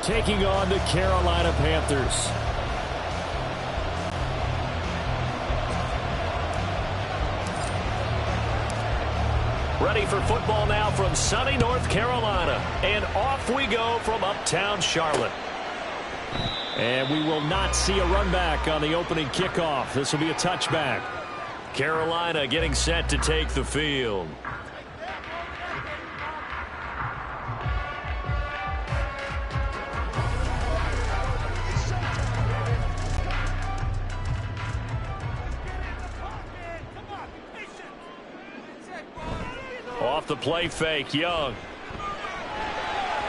taking on the Carolina Panthers. Ready for football now from sunny North Carolina. And off we go from uptown Charlotte. And we will not see a run back on the opening kickoff. This will be a touchback. Carolina getting set to take the field. Off the play fake, Young.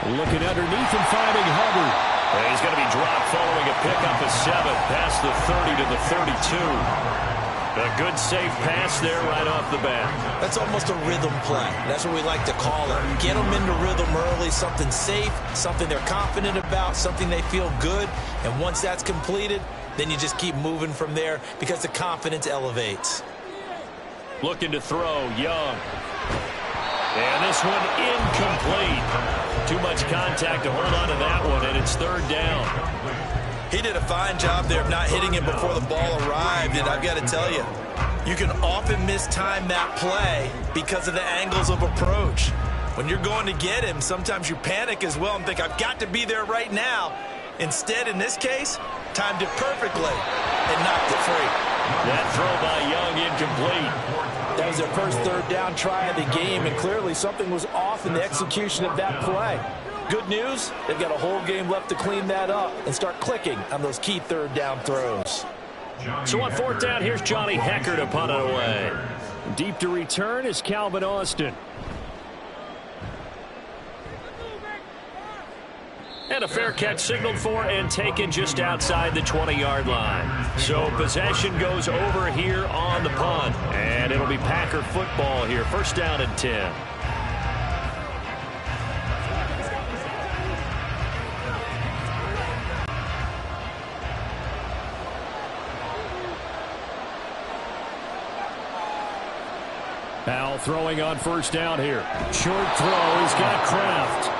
Looking underneath and finding Hubbard. And he's going to be dropped following a pickup of 7 past the 30 to the 32. A good safe pass there right off the bat. That's almost a rhythm play. That's what we like to call it. Get them into rhythm early, something safe, something they're confident about, something they feel good. And once that's completed, then you just keep moving from there because the confidence elevates. Looking to throw, Young. And this one incomplete. Too much contact to hold on to that one, and it's 3rd down. He did a fine job there of not hitting him before the ball arrived, and I've got to tell you, you can often mistime that play because of the angles of approach. When you're going to get him, sometimes you panic as well and think, I've got to be there right now. Instead, in this case, timed it perfectly and knocked it free. That throw by Young incomplete. That was their first 3rd down try of the game, and clearly something was off in the execution of that play. Good news, they've got a whole game left to clean that up and start clicking on those key 3rd down throws. So on 4th down, here's Johnny Hecker to punt it away. Deep to return is Calvin Austin. And a fair catch signaled for and taken just outside the 20-yard line. So possession goes over here on the punt. And it'll be Packer football here. 1st down and 10. Powell throwing on 1st down here. Short throw. He's got Kraft.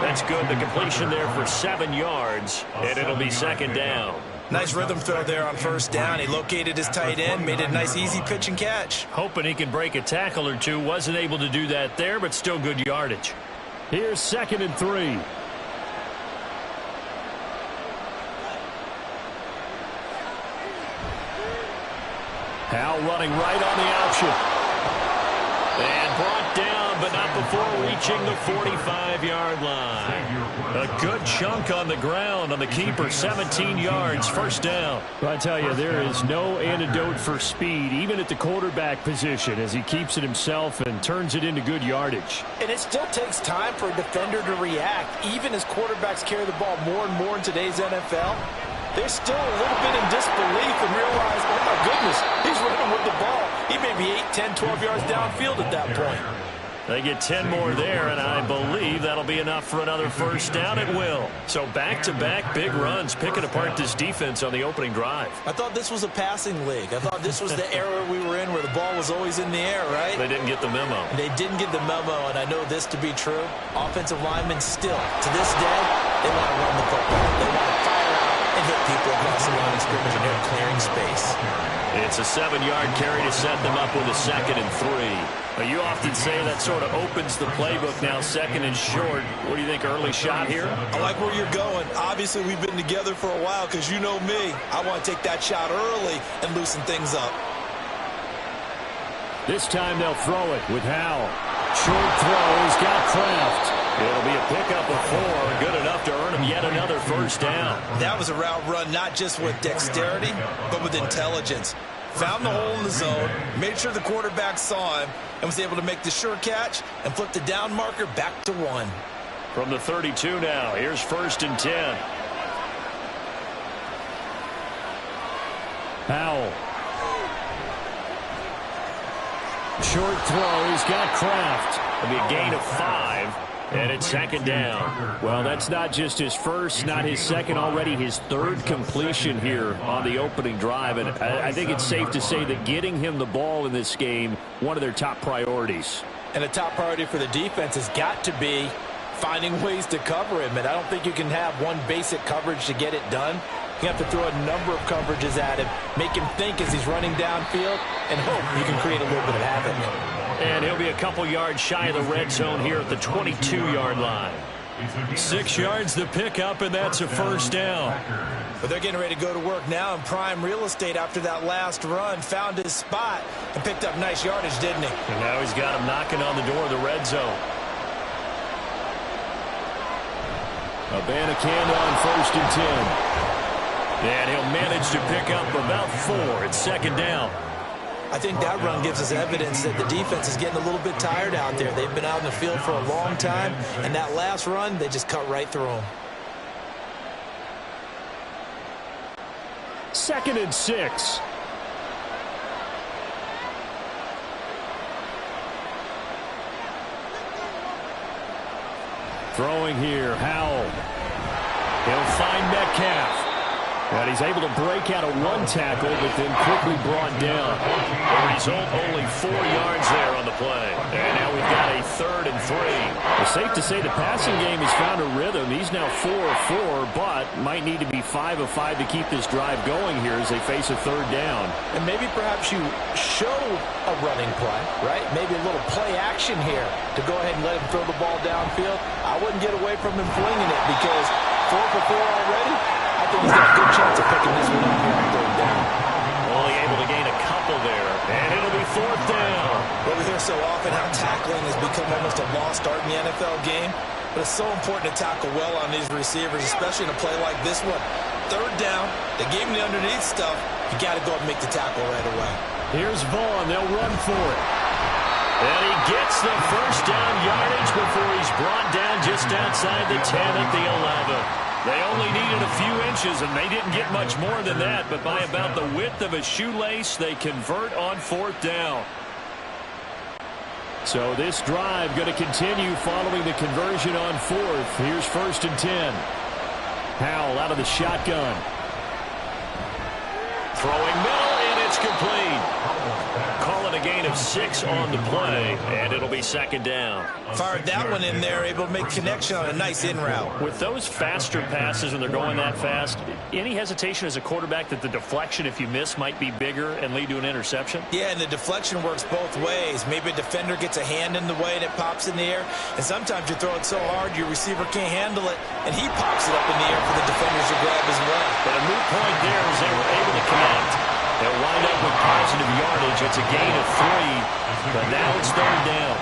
That's good. The completion there for 7 yards, and it'll be 2nd down. Nice rhythm throw there on 1st down. He located his tight end, made it a nice, easy pitch and catch. Hoping he can break a tackle or two. Wasn't able to do that there, but still good yardage. Here's 2nd and 3. Powell running right on the option. And brought down, but not before reaching the 45-yard line. A good chunk on the ground on the keeper, 17 yards, 1st down. I tell you, there is no antidote for speed, even at the quarterback position, as he keeps it himself and turns it into good yardage. And it still takes time for a defender to react, even as quarterbacks carry the ball more and more in today's NFL. They're still a little bit in disbelief and realize, oh my goodness, he's running with the ball. He may be 8, 10, 12 yards downfield at that point. They get 10 more there, and I believe that'll be enough for another 1st down at will. So back-to-back big runs, picking apart this defense on the opening drive. I thought this was a passing league. I thought this was the era we were in where the ball was always in the air, right? They didn't get the memo. They didn't get the memo, and I know this to be true. Offensive linemen still, to this day, they want to run the football. They want to fire out and hit people across the line of scrimmage, and they're clearing space. It's a 7-yard carry to set them up with a 2nd and 3. Now, you often say that sort of opens the playbook now, 2nd and short. What do you think, early shot here? I like where you're going. Obviously, we've been together for a while because you know me. I want to take that shot early and loosen things up. This time they'll throw it with Howell. Short throw. He's got Kraft. It'll be a pickup of 4. Good enough to earn him yet another 1st down. That was a route run not just with dexterity, but with intelligence. Found the hole in the zone, made sure the quarterback saw him, and was able to make the sure catch and flip the down marker back to 1. From the 32 now, here's 1st and 10. Powell. Short throw. He's got Kraft. It'll be a gain of 5. And it's 2nd down. Well, that's not just his first, not his second, already his 3rd completion here on the opening drive. And I think it's safe to say that getting him the ball in this game, one of their top priorities. And a top priority for the defense has got to be finding ways to cover him. And I don't think you can have one basic coverage to get it done. You have to throw a number of coverages at him, make him think as he's running downfield, and hope you can create a little bit of havoc. And he'll be a couple yards shy of the red zone here at the 22-yard line. 6 yards to pick up, and that's a first down. But they're getting ready to go to work now in prime real estate after that last run. Found his spot and picked up nice yardage, didn't he? And now he's got him knocking on the door of the red zone. Abanikanda on 1st and 10. And he'll manage to pick up about 4. It's second down. I think that run gives us evidence that the defense is getting a little bit tired out there. They've been out in the field for a long time, and that last run, they just cut right through them. 2nd and 6. Throwing here, Howell. He'll find Metcalf. And he's able to break out of one tackle, but then quickly brought down. The result, only 4 yards there on the play. And now we've got a 3rd and 3. It's safe to say the passing game has found a rhythm. He's now 4 of 4, but might need to be 5 of 5 to keep this drive going here as they face a 3rd down. And maybe perhaps you show a running play, right? Maybe a little play action here to go ahead and let him throw the ball downfield. I wouldn't get away from him flinging it because 4 for 4 already. I think he's got a good chance of picking this one up here on 3rd down. Only able to gain a couple there, and it'll be 4th down. Well, we hear so often how tackling has become almost a lost art in the NFL game, but it's so important to tackle well on these receivers, especially in a play like this one. 3rd down, they gave him the underneath stuff. You got to go and make the tackle right away. Here's Vaughn. They'll run for it. And he gets the first down yardage before he's brought down just outside the 10 at the 11. They only needed a few inches, and they didn't get much more than that, but by about the width of a shoelace, they convert on 4th down. So this drive going to continue following the conversion on 4th. Here's 1st and 10. Howell out of the shotgun. Throwing middle, and it's complete. Call it a gain of 6 on the play, and it'll be 2nd down. Fired that one in there, able to make connection on a nice in route. With those faster passes when they're going that fast, any hesitation as a quarterback that the deflection, if you miss, might be bigger and lead to an interception? Yeah, and the deflection works both ways. Maybe a defender gets a hand in the way and it pops in the air, and sometimes you throw it so hard your receiver can't handle it, and he pops it up in the air for the defenders to grab as well. But a moot point there is they were able to connect. They'll wind up with positive yardage. It's a gain of 3, but now it's 3rd down.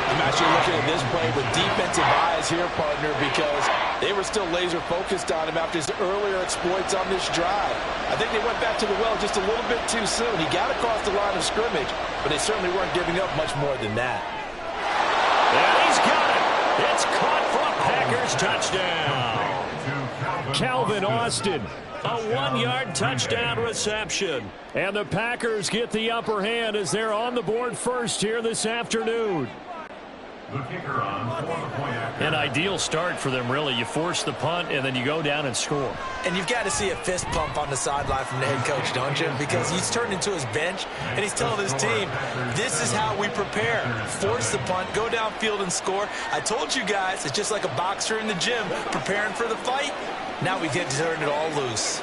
I'm actually looking at this play with defensive eyes here, partner, because they were still laser focused on him after his earlier exploits on this drive. I think they went back to the well just a little bit too soon. He got across the line of scrimmage, but they certainly weren't giving up much more than that. And he's got it. It's caught for a Packers touchdown. Calvin Austin. A 1-yard touchdown reception. And the Packers get the upper hand as they're on the board first here this afternoon. An ideal start for them, really. You force the punt, and then you go down and score. And you've got to see a fist pump on the sideline from the head coach, don't you? Because he's turned into his bench, and he's telling his team, this is how we prepare. Force the punt, go downfield and score. I told you guys, it's just like a boxer in the gym preparing for the fight. Now we get to turn it all loose.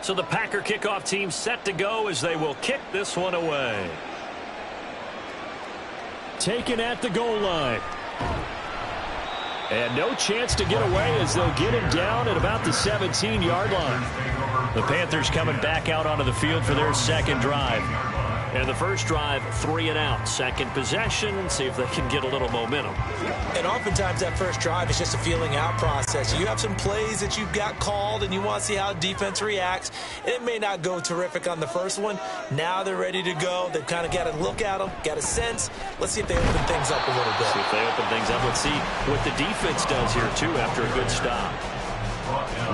So the Packer kickoff team set to go as they will kick this one away. Taken at the goal line. And no chance to get away as they'll get him down at about the 17-yard line. The Panthers coming back out onto the field for their second drive. And the first drive, 3 and out. Second possession, and see if they can get a little momentum. And oftentimes that first drive is just a feeling out process. You have some plays that you've got called, and you want to see how defense reacts. And it may not go terrific on the first one. Now they're ready to go. They've kind of got to look at them, got a sense. Let's see if they open things up a little bit. See if they open things up. Let's see what the defense does here, too, after a good stop.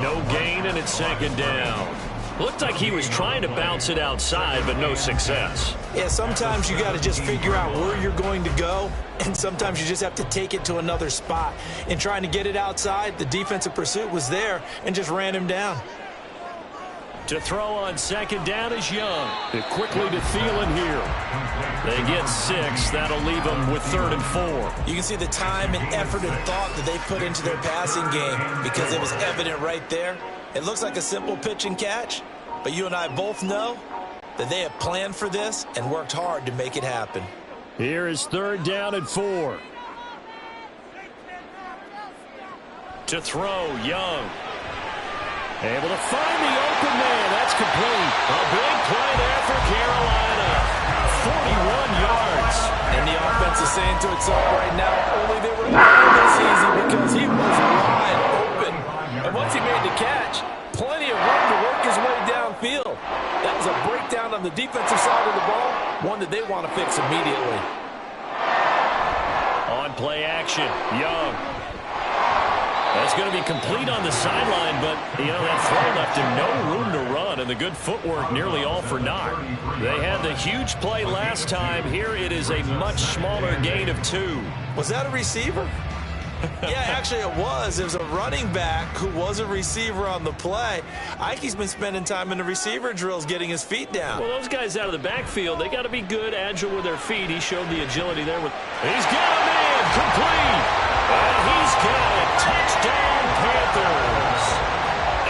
No gain, and it's second down. Looked like he was trying to bounce it outside, but no success. Yeah, sometimes you got to just figure out where you're going to go, and sometimes you just have to take it to another spot. In trying to get it outside, the defensive pursuit was there and just ran him down. To throw on second down is Young. Quickly to Thielen here. They get 6. That'll leave them with 3rd and 4. You can see the time and effort and thought that they put into their passing game because it was evident right there. It looks like a simple pitch and catch, but you and I both know that they have planned for this and worked hard to make it happen. Here is 3rd down and 4. To throw, Young. Able to find the open man. That's complete. A big play there for Carolina. 41 yards. And the offense is saying to itself right now, only they were this easy because he was wide open. And once he made the catch, plenty of room to work his way downfield. That was a breakdown on the defensive side of the ball, one that they want to fix immediately. On play action, Young. That's going to be complete on the sideline, but, that throw left him no room to run, and the good footwork nearly all for naught. They had the huge play last time. Here it is a much smaller gain of 2. Was that a receiver? Yeah, actually it was. It was a running back who was a receiver on the play. Ike's been spending time in the receiver drills getting his feet down. Well, those guys out of the backfield, they got to be good, agile with their feet. He showed the agility there. He's got a man, complete. And he's got it. Touchdown, Panthers.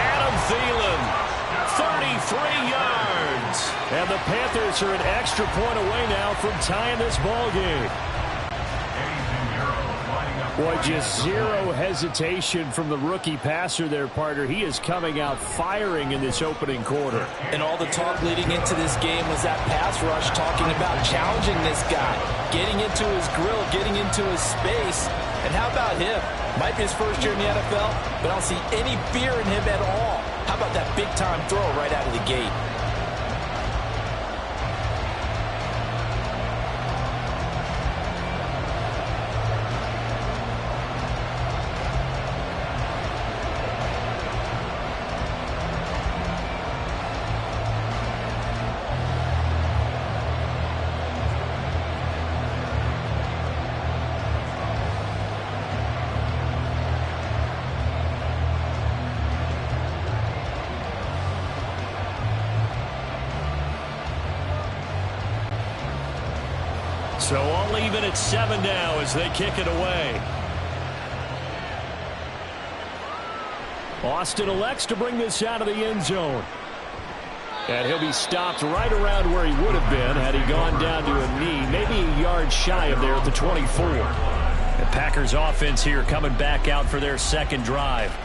Adam Thielen, 33 yards. And the Panthers are an extra point away now from tying this ball game. Boy, just zero hesitation from the rookie passer there, partner. He is coming out firing in this opening quarter. And all the talk leading into this game was that pass rush, talking about challenging this guy, getting into his grill, getting into his space. And how about him? Might be his first year in the NFL, but I don't see any fear in him at all. How about that big-time throw right out of the gate? So all even at 7 now as they kick it away. Austin elects to bring this out of the end zone. And he'll be stopped right around where he would have been had he gone down to a knee, maybe a yard shy of there at the 24. The Packers offense here coming back out for their second drive.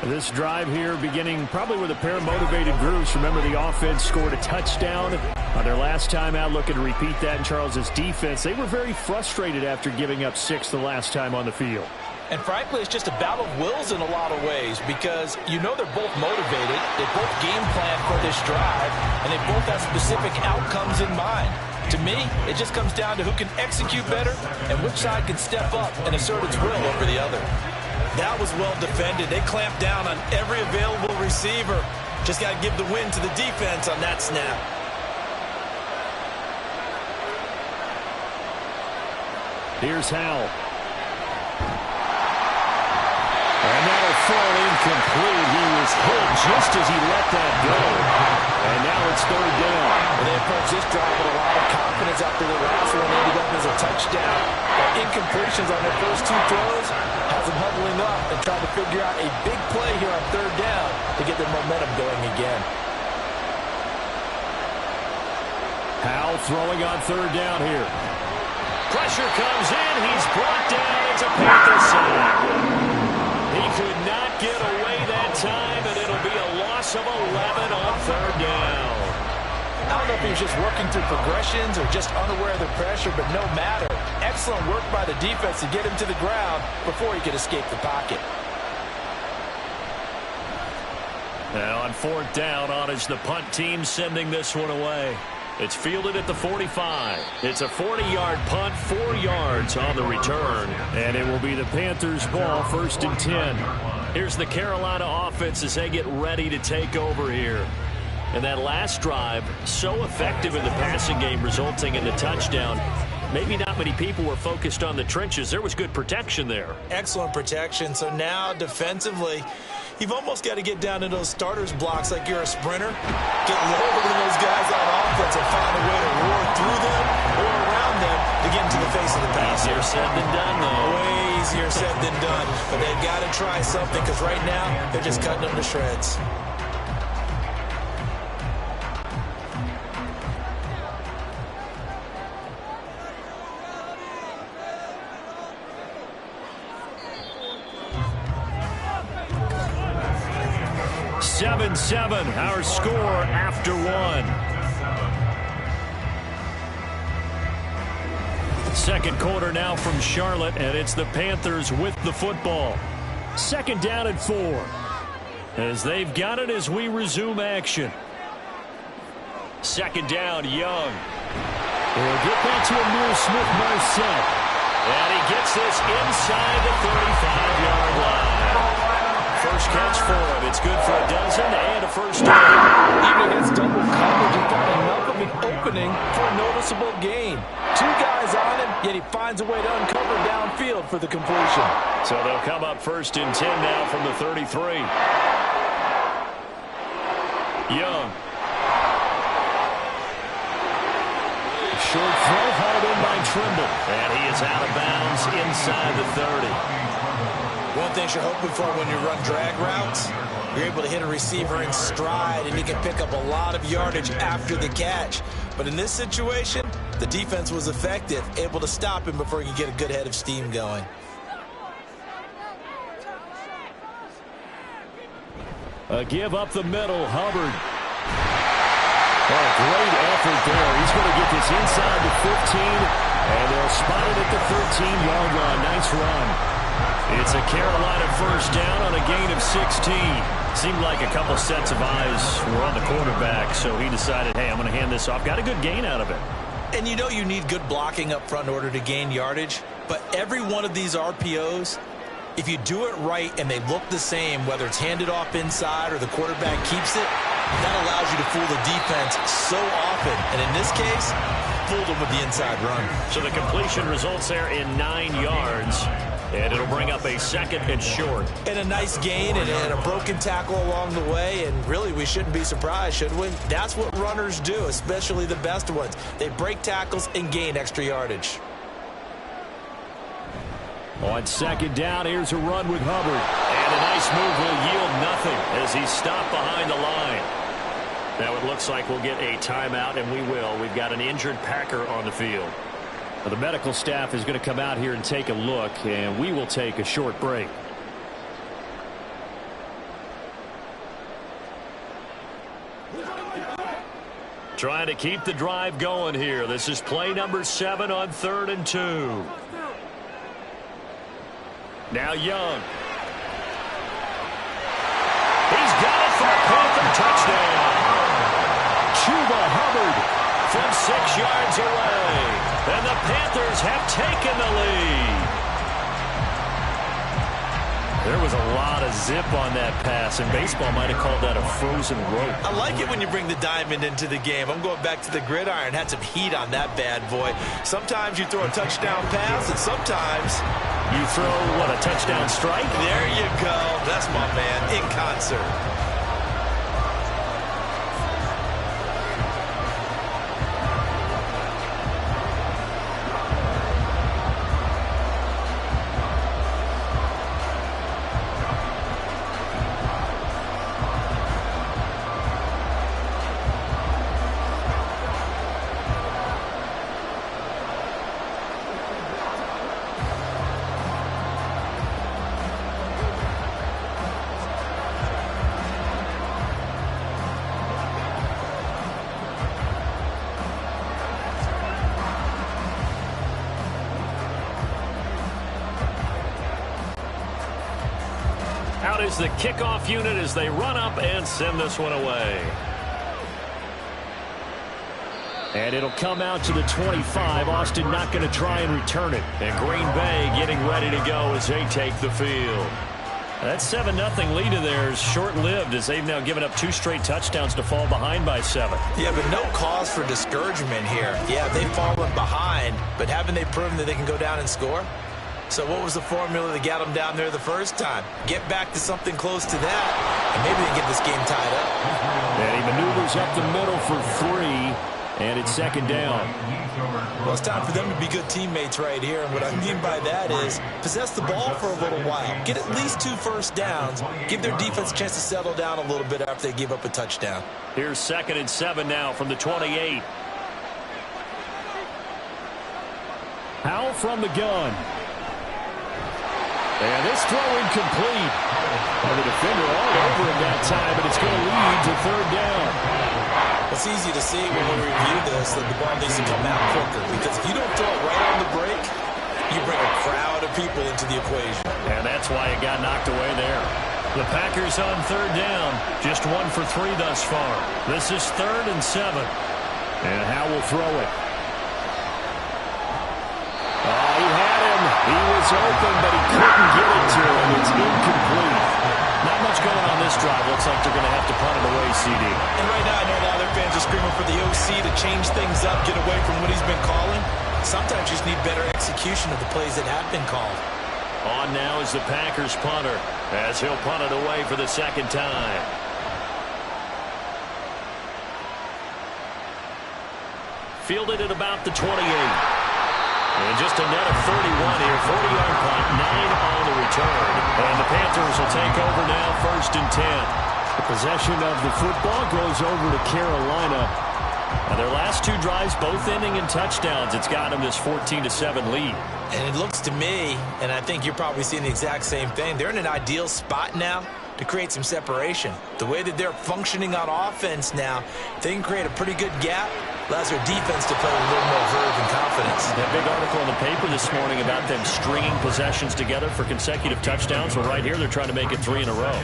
This drive here beginning probably with a pair of motivated groups. Remember, the offense scored a touchdown on their last time out. Looking to repeat that in Charles's defense. They were very frustrated after giving up 6 the last time on the field. And frankly, it's just a battle of wills in a lot of ways because they're both motivated. They both game plan for this drive, and they both have specific outcomes in mind. To me, it just comes down to who can execute better and which side can step up and assert its will over the other. That was well defended. They clamped down on every available receiver. Just got to give the win to the defense on that snap. Here's Howell. And that'll fall incomplete. He was hit just as he let that go. And now it's 3rd down. And they approach this drive with a lot of confidence after the last one ended up as a touchdown. Incompletions on their first 2 throws has them huddling up and trying to figure out a big play here on 3rd down to get their momentum going again. Howell throwing on 3rd down here. Pressure comes in. He's brought down. It's a Panther sack. He could not get away that time, and it'll be a loss of 11 on 3rd down. I don't know if he was just working through progressions or just unaware of the pressure, but no matter. Excellent work by the defense to get him to the ground before he could escape the pocket. Now on fourth down, on is the punt team sending this one away. It's fielded at the 45. It's a 40-yard punt, 4 yards on the return. And it will be the Panthers' ball, 1st and 10. Here's the Carolina offense as they get ready to take over here. And that last drive, so effective in the passing game, resulting in the touchdown. Maybe not many people were focused on the trenches. There was good protection there. Excellent protection. So now defensively, you've almost got to get down to those starters blocks like you're a sprinter. Get lower than those guys on offense and find a way to roar through them or around them to get into the face of the passer. Easier said than done, though. Way easier said than done. But they've got to try something because right now they're just cutting them to shreds. Seven, our score after 1. Second quarter now from Charlotte, and it's the Panthers with the football. 2nd down and 4. As they've got it as we resume action. 2nd down, Young. He'll get that to Amir Smith-Marset. And he gets this inside the 35-yard line. First catch for him. It's good for a dozen and a first down. Even against double coverage, he found enough of an opening for a noticeable gain. 2 guys on him, yet he finds a way to uncover downfield for the completion. So they'll come up 1st and 10 now from the 33. Young. Short throw hauled in by Trimble. And he is out of bounds inside the 30. One thing you're hoping for when you run drag routes, you're able to hit a receiver in stride and he can pick up a lot of yardage after the catch. But in this situation, the defense was effective, able to stop him before he could get a good head of steam going. A give up the middle, Hubbard. Oh, great effort there. He's going to get this inside the 15, and they'll spot it at the 13-yard line. Nice run. It's a Carolina first down on a gain of 16. Seemed like a couple sets of eyes were on the quarterback, so he decided, hey, I'm going to hand this off. Got a good gain out of it. And you know you need good blocking up front in order to gain yardage, but every one of these RPOs, if you do it right and they look the same, whether it's handed off inside or the quarterback keeps it, that allows you to fool the defense so often. And in this case, fooled them with the inside run. So the completion results there in 9 yards. And it'll bring up a 2nd and short. And a nice gain and a broken tackle along the way. And really, we shouldn't be surprised, should we? That's what runners do, especially the best ones. They break tackles and gain extra yardage. On 2nd down, here's a run with Hubbard. And a nice move will yield nothing as he's stopped behind the line. Now it looks like we'll get a timeout, and we will. We've got an injured Packer on the field. The medical staff is going to come out here and take a look, and we will take a short break. Trying to keep the drive going here. This is play number 7 on 3rd and 2. Now Young. He's got it for a Panther touchdown. Chuba Hubbard from 6 yards away. And the Panthers have taken the lead. There was a lot of zip on that pass, and baseball might have called that a frozen rope. I like it when you bring the diamond into the game. I'm going back to the gridiron. Had some heat on that bad boy. Sometimes you throw a touchdown pass, and sometimes you throw, what, a touchdown strike? There you go. That's my man in concert. is the kickoff unit as they run up and send this one away. And it'll come out to the 25. Austin not going to try and return it. And Green Bay getting ready to go as they take the field. That 7-0 lead of theirs short-lived as they've now given up 2 straight touchdowns to fall behind by 7. Yeah, but no cause for discouragement here. Yeah, they've fallen behind, but haven't they proven that they can go down and score? So what was the formula that got them down there the first time? Get back to something close to that, and maybe they get this game tied up. And he maneuvers up the middle for 3. And it's 2nd down. Well, it's time for them to be good teammates right here. And what I mean by that is possess the ball for a little while. Get at least 2 first downs. Give their defense a chance to settle down a little bit after they give up a touchdown. Here's 2nd and 7 now from the 28. Howell from the gun. And this throw incomplete. And the defender all over him that time, but it's going to lead to 3rd down. It's easy to see when we review this that the ball needs to come out quicker, because if you don't throw it right on the break, you bring a crowd of people into the equation. And that's why it got knocked away there. The Packers on 3rd down, just 1 for 3 thus far. This is 3rd and 7. And Howell will throw it. Oh, he had him. He was open, but he couldn't get it to him. It's incomplete. Not much going on this drive. Looks like they're going to have to punt it away, CD. And right now, I know a lot of their fans are screaming for the OC to change things up, get away from what he's been calling. Sometimes you just need better execution of the plays that have been called. On now is the Packers punter, as he'll punt it away for the 2nd time. Fielded at about the 28. And just a net of 31 here. 40-yard punt, 9 on the return. And the Panthers will take over now, 1st and 10. The possession of the football goes over to Carolina. And their last 2 drives, both ending in touchdowns. It's got them this 14-7 lead. And it looks to me, and I think you're probably seeing the exact same thing, they're in an ideal spot now to create some separation. The way that they're functioning on offense now, they can create a pretty good gap. Allows their defense to play with a little more verve and confidence. That big article in the paper this morning about them stringing possessions together for consecutive touchdowns. Well, right here, they're trying to make it 3 in a row.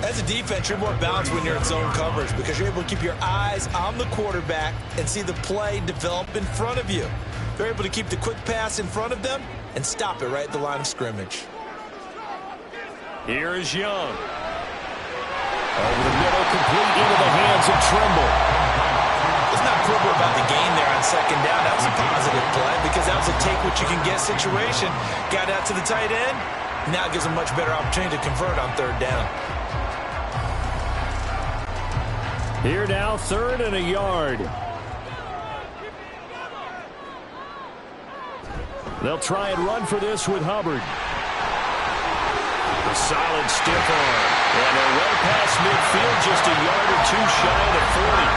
As a defense, you're more balanced when you're in zone coverage because you're able to keep your eyes on the quarterback and see the play develop in front of you. They're able to keep the quick pass in front of them and stop it right at the line of scrimmage. Here is Young. Over the middle, complete into the hands of Trimble. Let's not quibble about the gain there on 2nd down. That was a positive play because that was a take-what-you-can-get situation. Got out to the tight end. Now it gives them a much better opportunity to convert on 3rd down. Here now, 3rd and a yard. They'll try and run for this with Hubbard. A solid stiff arm. And they're well past midfield, just a yard or 2 shy of the 40.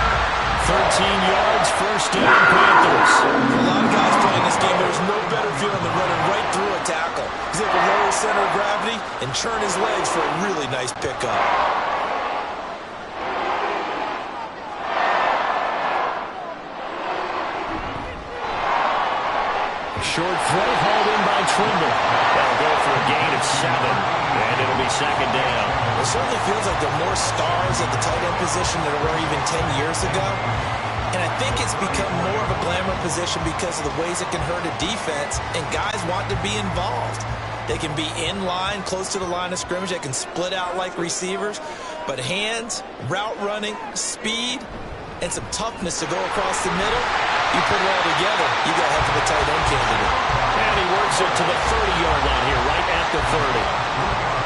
13 yards, 1st down, Panthers. For a lot of guys playing this game, there's no better feeling than running right through a tackle. He's able to lower his center of gravity and churn his legs for a really nice pickup. Short throw hauled in by Trimble. That'll go for a gain of 7, and it'll be 2nd down. It certainly feels like there are more stars at the tight end position than there were even 10 years ago. And I think it's become more of a glamour position because of the ways it can hurt a defense, and guys want to be involved. They can be in line, close to the line of scrimmage. They can split out like receivers. But hands, route running, speed, and some toughness to go across the middle, you put it all together, you got a heck of a tight end candidate. And he works it to the 30-yard line here, right at the 30.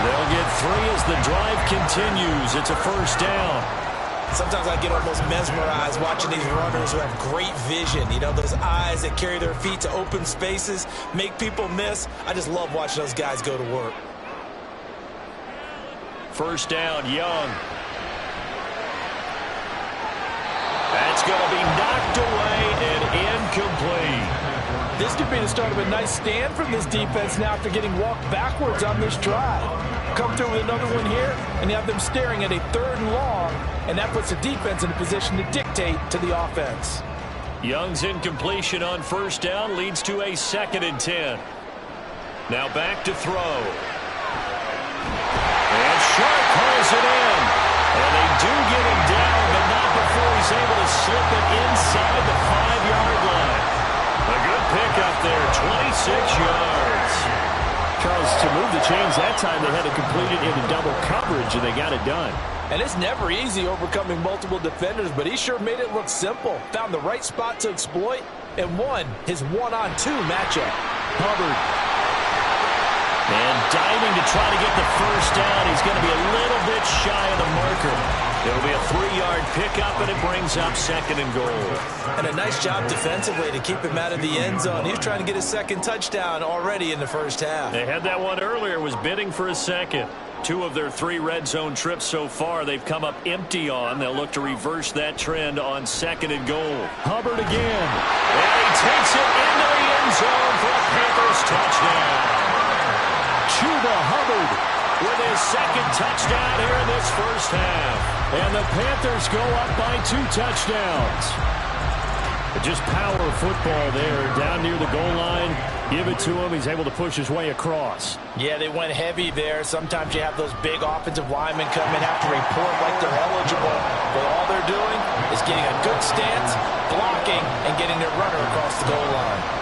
They'll get 3 as the drive continues. It's a 1st down. Sometimes I get almost mesmerized watching these runners who have great vision. You know, those eyes that carry their feet to open spaces, make people miss. I just love watching those guys go to work. 1st down, Young. That's going to be knocked away and incomplete. This could be the start of a nice stand from this defense now after getting walked backwards on this drive. Come through with another one here, and you have them staring at a 3rd and long, and that puts the defense in a position to dictate to the offense. Young's incompletion on 1st down leads to a 2nd and 10. Now back to throw. And Sharp pulls it in. And they do get him down, but not before he's able to slip it inside the 5-yard line. A good pickup there, 26 yards. Charles, to move the chains that time, they had to complete it into double coverage, and they got it done. And it's never easy overcoming multiple defenders, but he sure made it look simple. Found the right spot to exploit and won his one-on-two matchup. Hubbard. And diving to try to get the first down. He's going to be a little bit shy of the marker. It'll be a 3-yard pickup, and it brings up 2nd and goal. And a nice job defensively to keep him out of the end zone. He was trying to get his second touchdown already in the first half. They had that one earlier, was bidding for a second. 2 of their 3 red zone trips so far they've come up empty on. They'll look to reverse that trend on 2nd and goal. Hubbard again. And he takes it into the end zone for a Panthers touchdown. Chuba Hubbard with his 2nd touchdown here in this first half. And the Panthers go up by 2 touchdowns. Just power football there, down near the goal line. Give it to him. He's able to push his way across. Yeah, they went heavy there. Sometimes you have those big offensive linemen come in, have to report like they're eligible. But all they're doing is getting a good stance, blocking, and getting their runner across the goal line.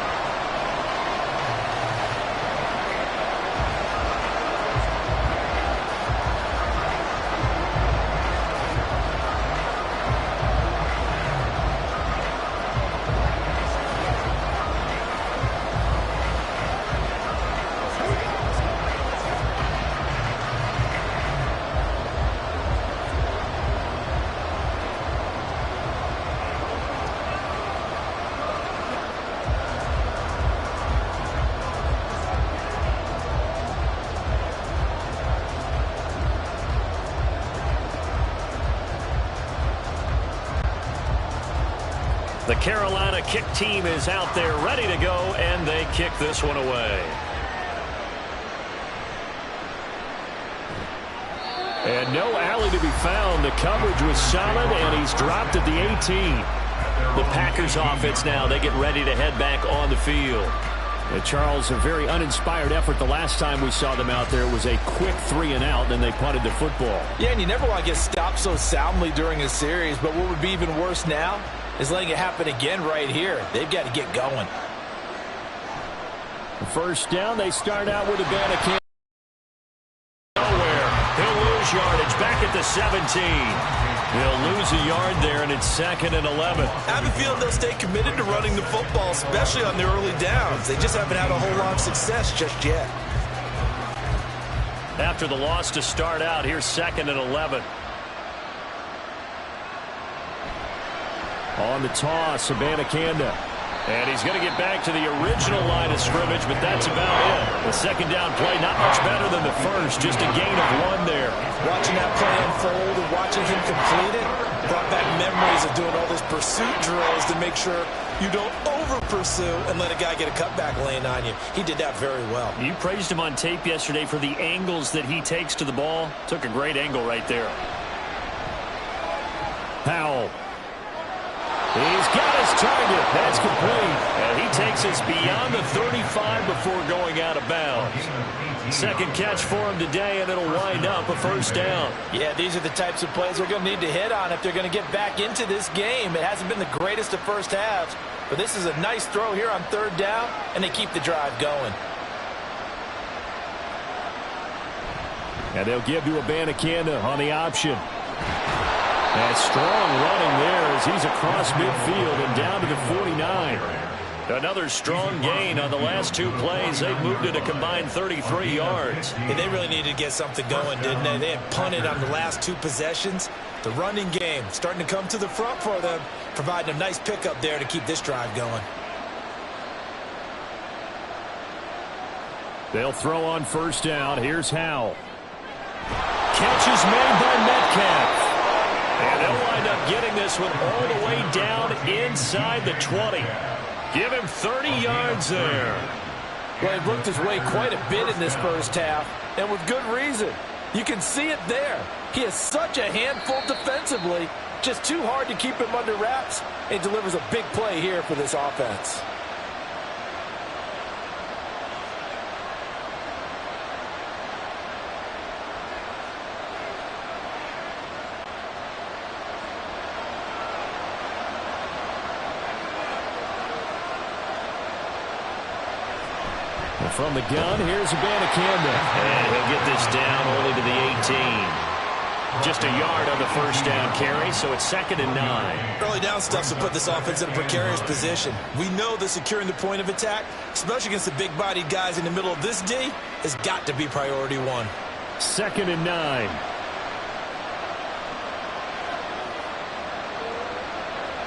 The Carolina kick team is out there ready to go, and they kick this one away. And no alley to be found. The coverage was solid, and he's dropped at the 18. The Packers offense now, they get ready to head back on the field. Charles, a very uninspired effort the last time we saw them out there. It was a quick 3-and-out, and they punted the football. Yeah, and you never want to get stopped so soundly during a series, but what would be even worse now is letting it happen again right here. They've got to get going. First down, they start out with a Bannican. Nowhere. He'll lose yardage back at the 17. He'll lose a yard there, and it's 2nd and 11. I have a feeling they'll stay committed to running the football, especially on the early downs. They just haven't had a whole lot of success just yet. After the loss to start out, here's 2nd and 11. On the toss, Abanikanda. And he's going to get back to the original line of scrimmage, but that's about it. The second down play, not much better than the first, just a gain of 1 there. Watching that play unfold and watching him complete it brought back memories of doing all those pursuit drills to make sure you don't over-pursue and let a guy get a cutback lane on you. He did that very well. You praised him on tape yesterday for the angles that he takes to the ball. Took a great angle right there. Powell. He's got his target. That's complete. And he takes us beyond the 35 before going out of bounds. Second catch for him today, and it'll wind up a first down. Yeah, these are the types of plays they're going to need to hit on if they're going to get back into this game. It hasn't been the greatest of first halves, but this is a nice throw here on 3rd down, and they keep the drive going. And they'll give to Abanikanda on the option. And strong running there as he's across midfield and down to the 49. Another strong gain on the last 2 plays. They've moved it a combined 33 yards. And they really needed to get something going, didn't they? They had punted on the last 2 possessions. The running game starting to come to the front for them, providing a nice pickup there to keep this drive going. They'll throw on first down. Here's Howell. Catch is made by Metcalf. And they'll wind up getting this one all the way down inside the 20. Give him 30 yards there. Well, he worked his way quite a bit in this first half, and with good reason. You can see it there. He is such a handful defensively, just too hard to keep him under wraps, and delivers a big play here for this offense. From the gun, here's Abanikanda. And he'll get this down only to the 18. Just a yard on the first down carry, so it's 2nd and 9. Early down stuff will put this offense in a precarious position. We know that securing the point of attack, especially against the big-bodied guys in the middle of this D, has got to be priority one. 2nd and 9.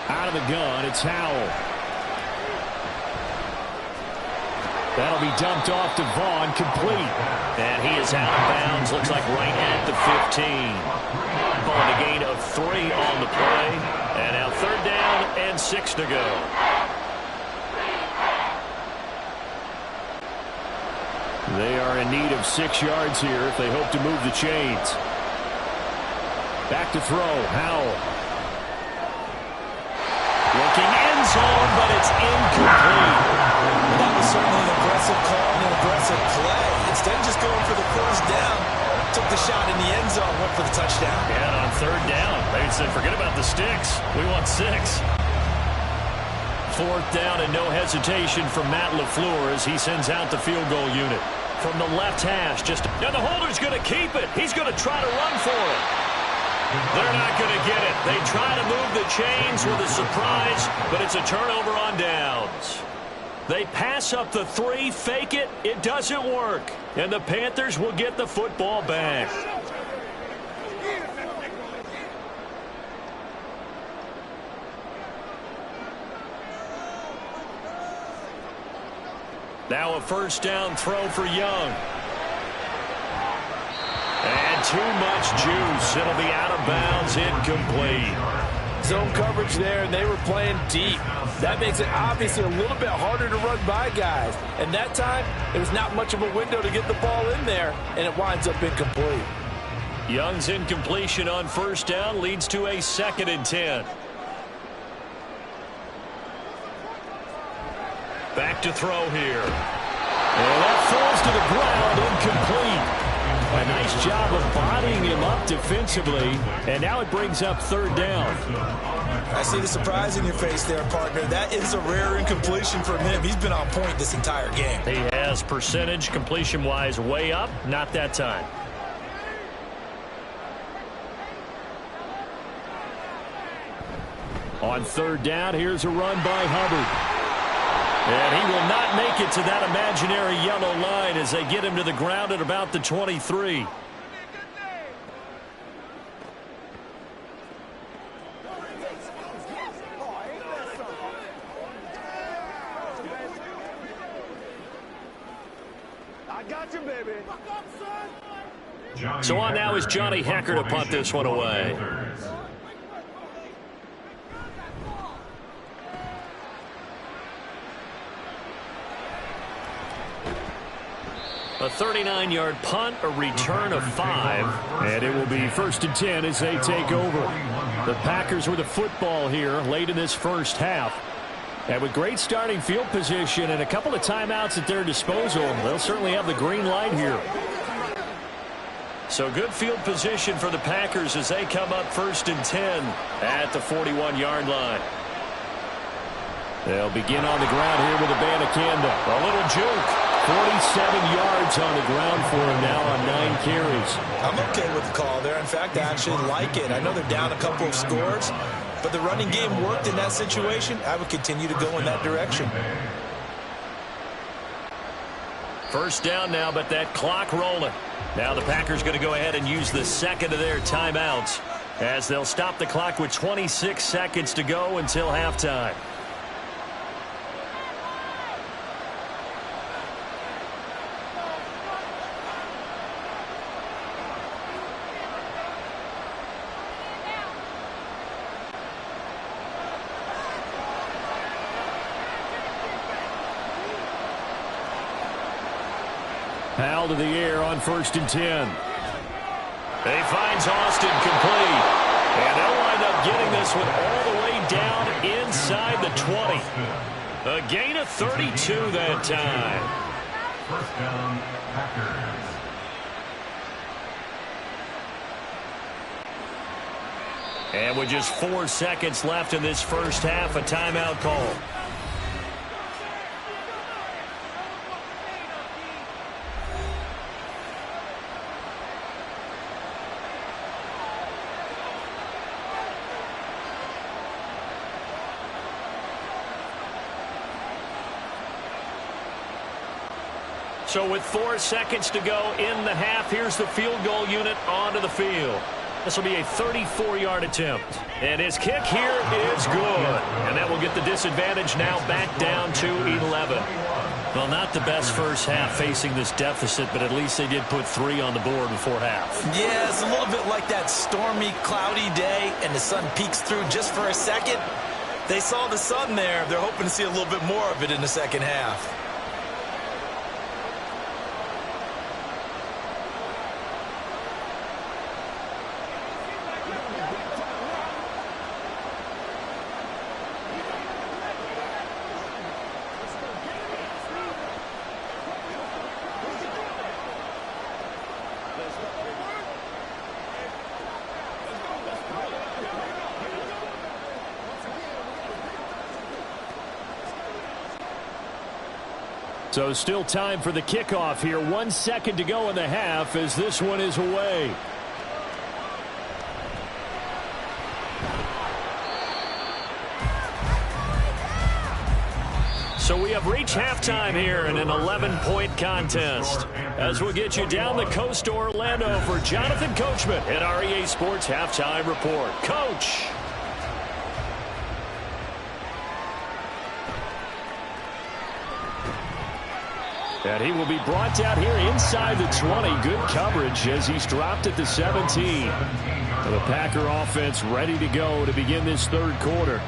Out of the gun, it's Howell. That'll be dumped off to Vaughn, complete. And he is out of bounds, looks like right at the 15. Calling a gain of 3 on the play. And now 3rd down and 6 to go. They are in need of 6 yards here if they hope to move the chains. Back to throw, Howell. Looking end zone, but it's incomplete. That was certainly an aggressive call and an aggressive play. Instead of just going for the first down, took the shot in the end zone, went for the touchdown. And on 3rd down, they said, forget about the sticks. We want 6. 4th down and no hesitation from Matt LaFleur as he sends out the field goal unit. From the left hash, now the holder's going to keep it. He's going to try to run for it. They're not going to get it. They try to move the chains with a surprise, but it's a turnover on downs. They pass up the 3, fake it. It doesn't work. And the Panthers will get the football back. Now a 1st down throw for Young. And too much juice. It'll be out of bounds, incomplete. Zone coverage there, and they were playing deep. That makes it obviously a little bit harder to run by guys. And that time, there was not much of a window to get the ball in there, and it winds up incomplete. Young's incompletion on 1st down leads to a 2nd and 10. Back to throw here. And that falls to the ground, incomplete. A nice job of bodying him up defensively, and now it brings up 3rd down. I see the surprise in your face there, partner. That is a rare incompletion from him. He's been on point this entire game. He has percentage completion-wise way up, not that time. On 3rd down, here's a run by Hubbard. And he will not make it to that imaginary yellow line as they get him to the ground at about the 23. I got you, baby. So on now is Johnny Hecker to punt this one away. A 39-yard punt, a return of 5. And it will be 1st and 10 as they take over. The Packers with the football here late in this first half. And with great starting field position and a couple of timeouts at their disposal, they'll certainly have the green light here. So good field position for the Packers as they come up 1st and 10 at the 41-yard line. They'll begin on the ground here with Abanikanda. A little juke. 47 yards on the ground for him now on 9 carries. I'm okay with the call there. In fact, I actually like it. I know they're down a couple of scores, but the running game worked in that situation. I would continue to go in that direction. 1st down now, but that clock rolling. Now the Packers going to go ahead and use the 2nd of their timeouts as they'll stop the clock with 26 seconds to go until halftime. Powell to the air on 1st and 10. He finds Austin complete. And they'll wind up getting this one all the way down inside the 20. A gain of 32 that time. 1st down, Packers. And with just 4 seconds left in this first half, a timeout call. So with 4 seconds to go in the half, here's the field goal unit onto the field. This will be a 34-yard attempt. And his kick here is good. And that will get the disadvantage now back down to 11. Well, not the best first half facing this deficit, but at least they did put 3 on the board before half. Yeah, it's a little bit like that stormy, cloudy day, and the sun peeks through just for a second. They saw the sun there. They're hoping to see a little bit more of it in the second half. So still time for the kickoff here. 1 second to go in the half as this one is away. So we have reached halftime here in an 11-point contest. As we'll get you down the coast to Orlando for Jonathan Coachman at our EA Sports Halftime Report. Coach. And he will be brought down here inside the 20. Good coverage as he's dropped at the 17. The Packer offense ready to go to begin this third quarter.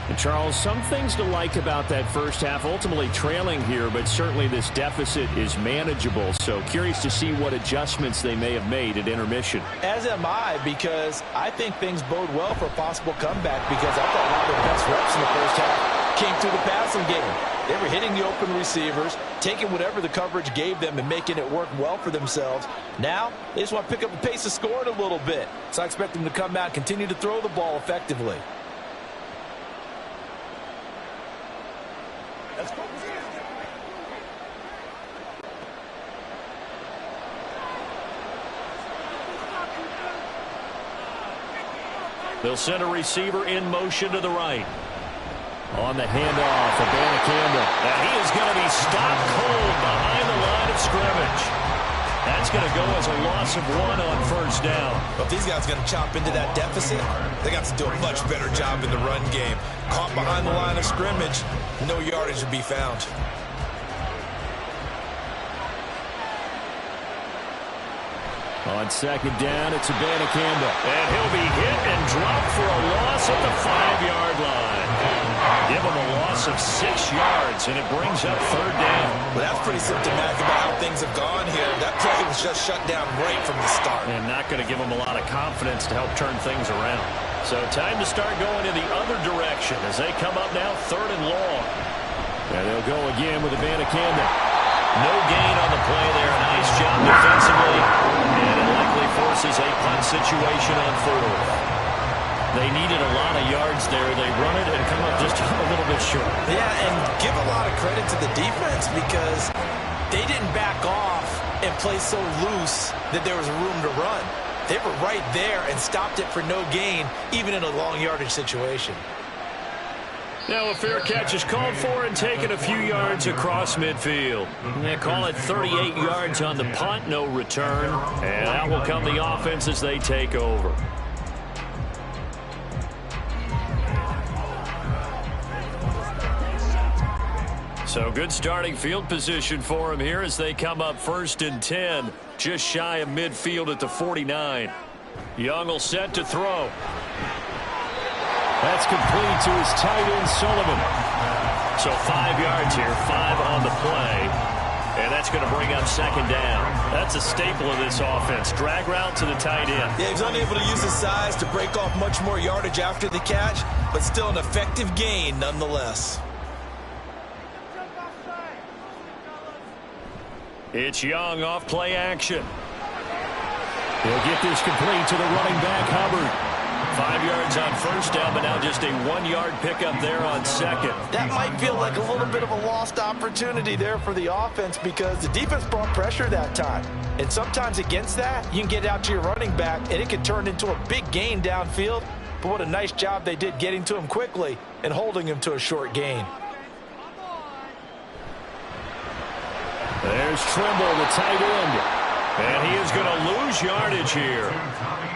And Charles, some things to like about that first half. Ultimately trailing here, but certainly this deficit is manageable. So curious to see what adjustments they may have made at intermission. As am I, because I think things bode well for a possible comeback, because I thought one of their best reps in the first half came through the passing game. They were hitting the open receivers, taking whatever the coverage gave them and making it work well for themselves. Now, they just want to pick up the pace of scoring a little bit. So I expect them to come out and continue to throw the ball effectively. They'll send a receiver in motion to the right. On the handoff, Abanikanda. And he is going to be stopped cold behind the line of scrimmage. That's going to go as a loss of 1 on first down. But if these guys are going to chop into that deficit, they got to do a much better job in the run game. Caught behind the line of scrimmage, no yardage to be found. On second down, it's Abanikanda. And he'll be hit and dropped for a loss at the 5-yard line. Give him a loss of 6 yards, and it brings up third down. Well, that's pretty symptomatic about how things have gone here. That play was just shut down right from the start. And not going to give him a lot of confidence to help turn things around. So time to start going in the other direction as they come up now 3rd and long. And they'll go again with Abanikanda. No gain on the play there. Nice job defensively. And it likely forces a punt situation on 4th. They needed a lot of yards there. They run it and come up just a little bit short. Yeah, and give a lot of credit to the defense because they didn't back off and play so loose that there was room to run. They were right there and stopped it for no gain, even in a long yardage situation. Now a fair catch is called for and taken a few yards across midfield. They call it 38 yards on the punt, no return. And out will come the offense as they take over. So good starting field position for him here as they come up 1st and 10, just shy of midfield at the 49. Young will set to throw. That's complete to his tight end, Sullivan. So 5 yards here, 5 on the play. And that's going to bring up 2nd down. That's a staple of this offense. Drag route to the tight end. Yeah, he's unable to use his size to break off much more yardage after the catch, but still an effective gain nonetheless. It's Young off play action. He'll get this complete to the running back, Hubbard. 5 yards on first down, but now just a 1-yard pickup there on 2nd. That might feel like a little bit of a lost opportunity there for the offense because the defense brought pressure that time. And sometimes against that, you can get out to your running back, and it can turn into a big gain downfield. But what a nice job they did getting to him quickly and holding him to a short gain. There There's Trimble, the tight end. And he is going to lose yardage here.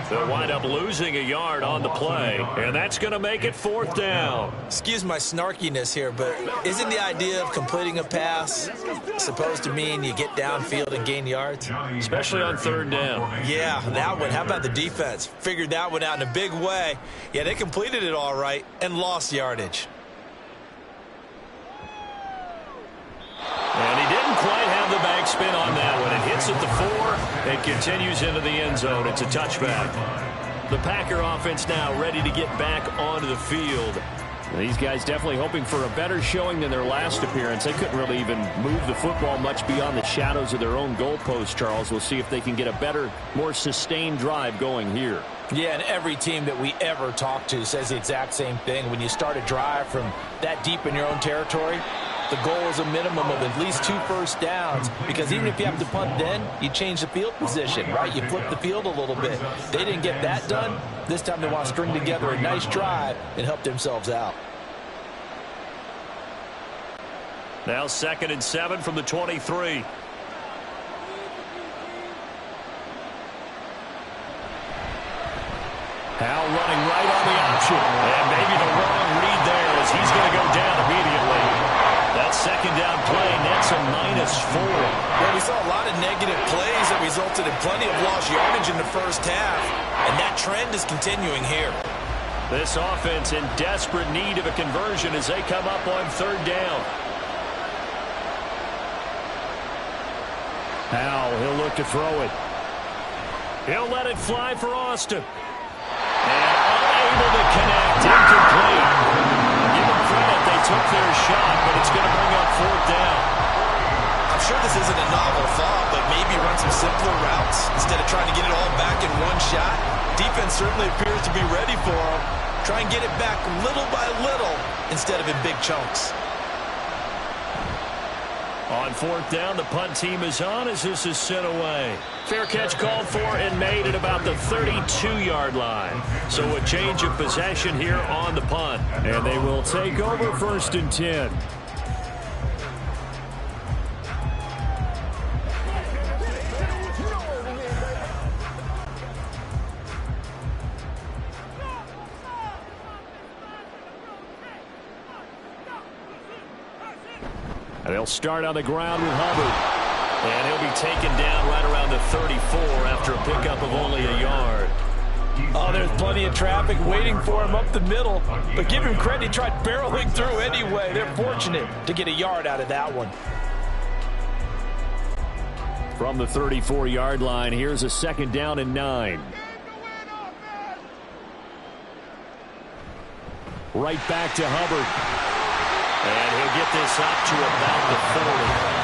They'll wind up losing a yard on the play, and that's going to make it 4th down. Excuse my snarkiness here, but isn't the idea of completing a pass supposed to mean you get downfield and gain yards? Especially on 3rd down. Yeah, that one. How about the defense? Figured that one out in a big way. Yeah, they completed it all right and lost yardage. And he didn't quite have the backspin on that one. It hits at the 4 and continues into the end zone. It's a touchback. The Packer offense now ready to get back onto the field. These guys definitely hoping for a better showing than their last appearance. They couldn't really even move the football much beyond the shadows of their own goalpost, Charles. We'll see if they can get a better, more sustained drive going here. Yeah, and every team that we ever talk to says the exact same thing. When you start a drive from that deep in your own territory, the goal is a minimum of at least 2 first downs, because even if you have to punt then, you change the field position, right? You flip the field a little bit. They didn't get that done. This time they want to string together a nice drive and help themselves out. Now 2nd and 7 from the 23. Hal running right on the option. And maybe the wrong read there as he's going to go down immediately. That 2nd down play nets a -4. Well, we saw a lot of negative plays that resulted in plenty of lost yardage in the first half, and that trend is continuing here. This offense in desperate need of a conversion as they come up on 3rd down. Hal, he'll look to throw it. He'll let it fly for Austin. And unable to connect, incomplete. Give them credit, they took their shot, but it's going to bring up 4th down. I'm sure this isn't a novel thought, but maybe run some simpler routes instead of trying to get it all back in one shot. Defense certainly appears to be ready for them. Try and get it back little by little instead of in big chunks. On 4th down, the punt team is on as this is sent away. Fair catch called for and made at about the 32-yard line. So a change of possession here on the punt. And they will take over 1st and 10. They'll start on the ground with Hubbard. And he'll be taken down right around the 34 after a pickup of only a yard. Oh, there's plenty of traffic waiting for him up the middle. But give him credit, he tried barreling through anyway. They're fortunate to get a yard out of that one. From the 34-yard line, here's a 2nd down and 9. Right back to Hubbard. And he'll get this up to about the 40.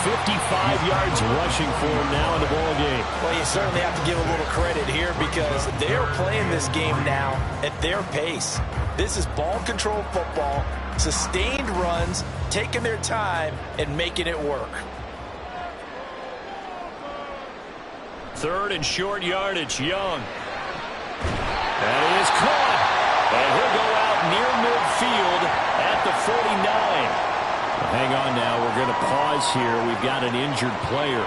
55 yards rushing for him now in the ball game. Well, you certainly have to give a little credit here because they're playing this game now at their pace. This is ball control football, sustained runs, taking their time and making it work. 3rd and short yardage, Young. That is caught. And he'll go out near midfield at the 49. Hang on now. We're going to pause here. We've got an injured player.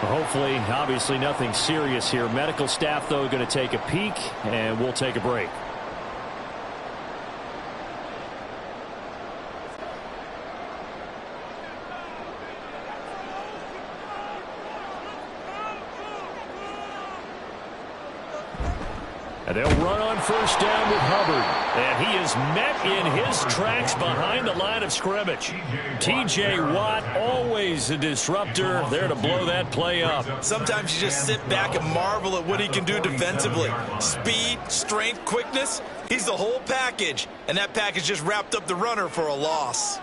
Hopefully, obviously nothing serious here. Medical staff, though, going to take a peek, and we'll take a break. And they'll run on 1st down with Hubbard. And he is met in his tracks behind the line of scrimmage. T.J. Watt, always a disruptor, there to blow that play up. Sometimes you just sit back and marvel at what he can do defensively. Speed, strength, quickness, he's the whole package. And that package just wrapped up the runner for a loss.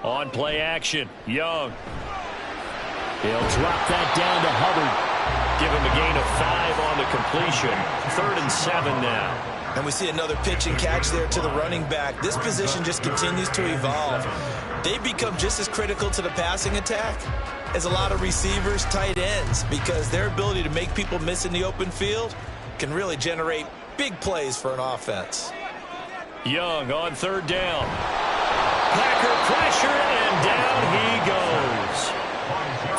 On play action, Young. He'll drop that down to Hubbard. Give him a gain of 5 on the completion. 3rd and 7 now. And we see another pitch and catch there to the running back. This position just continues to evolve. They've become just as critical to the passing attack as a lot of receivers, tight ends, because their ability to make people miss in the open field can really generate big plays for an offense. Young on 3rd down. Packer pressure, and down he goes.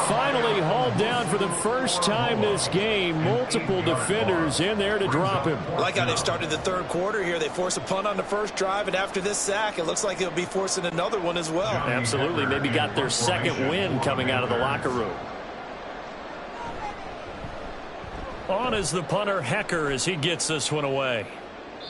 Finally hauled down for the first time this game. Multiple defenders in there to drop him. I like how they started the third quarter here. They force a punt on the first drive, and after this sack, it looks like they'll be forcing another one as well. Absolutely. Maybe got their second win coming out of the locker room. On is the punter, Hecker, as he gets this one away.